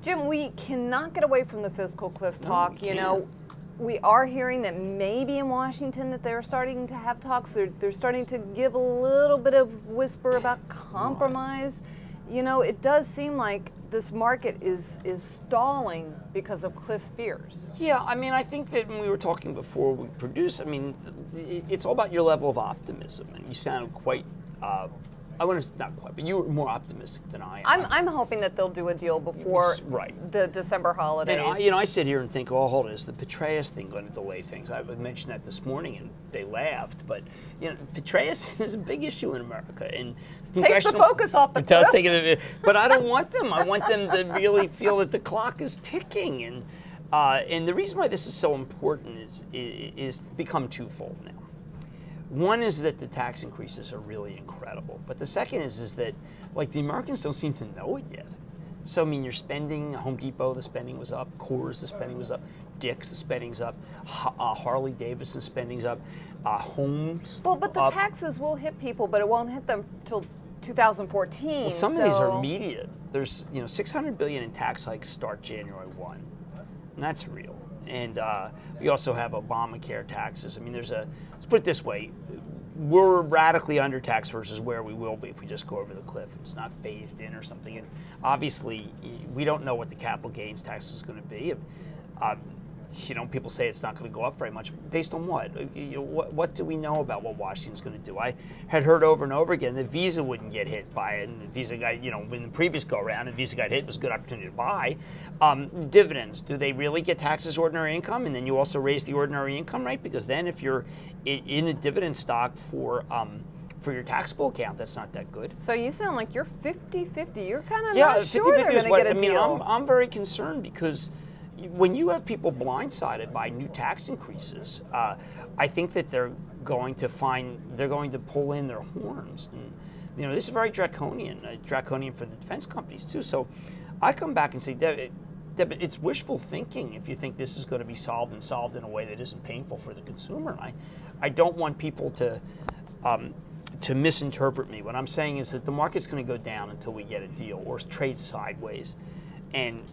Jim, we cannot get away from the fiscal cliff talk. No, you know, we are hearing that maybe in Washington that they're starting to have talks. They're starting to give a little bit of whisper about compromise. Right. You know, it does seem like this market is stalling because of cliff fears. Yeah, I mean, I think that when we were talking before we produce, I mean, it's all about your level of optimism, and you sound quite. I want to not quite, but you were more optimistic than I am. I'm hoping that they'll do a deal before the December holidays. And I sit here and think, oh, hold on, is the Petraeus thing going to delay things? I mentioned that this morning, and they laughed. But Petraeus is a big issue in America, and takes the focus off the cliff. It does take it, but I don't want them. I want them to really feel that the clock is ticking, and the reason why this is so important is become twofold now. One is that the tax increases are really incredible, but the second is that like the Americans don't seem to know it yet. So I mean, you're spending Home Depot, the spending was up. Coors, the spending was up. Dick's, the spending's up. Harley Davidson, spending's up. Homes. Well, but the taxes will hit people, but it won't hit them till 2014. Well, some of these are immediate. There's $600 billion in tax hikes start January 1, and that's real. And we also have Obamacare taxes. I mean, let's put it this way, we're radically undertaxed versus where we will be if we just go over the cliff. It's not phased in or something. And obviously, we don't know what the capital gains tax is going to be. People say it's not going to go up very much. Based on what? What do we know about what Washington's going to do? I had heard over and over again that Visa wouldn't get hit by it, and the Visa got, when the previous go around, and Visa got hit, it was a good opportunity to buy. Dividends, do they really get taxed as ordinary income? And then you also raise the ordinary income rate, because then if you're in a dividend stock for your taxable account, that's not that good. So you sound like you're 50-50. You're kind of not sure they're going to get a deal. I'm very concerned because when you have people blindsided by new tax increases, I think that they're going to pull in their horns. And, this is very draconian for the defense companies too. So I come back and say, Deb, it's wishful thinking if you think this is going to be solved in a way that isn't painful for the consumer. And I don't want people to misinterpret me. What I'm saying is that the market's going to go down until we get a deal or trade sideways. And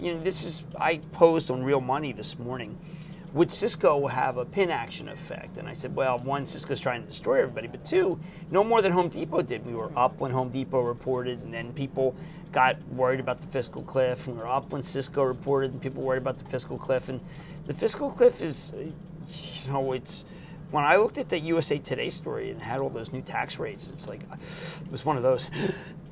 I posed on Real Money this morning, would Cisco have a pin action effect? And I said, well, one, Cisco's trying to destroy everybody, but two, no more than Home Depot did. We were up when Home Depot reported, and then people got worried about the fiscal cliff, and we were up when Cisco reported, and people worried about the fiscal cliff. And the fiscal cliff is, when I looked at the USA Today story and had all those new tax rates, it was one of those,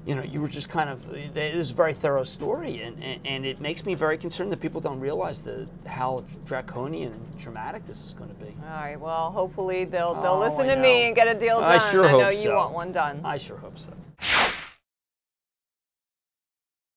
you were just kind of, it was a very thorough story, and it makes me very concerned that people don't realize how draconian and dramatic this is going to be. All right, well, hopefully they'll listen to me and get a deal done. I sure hope so. I know you want one done. I sure hope so.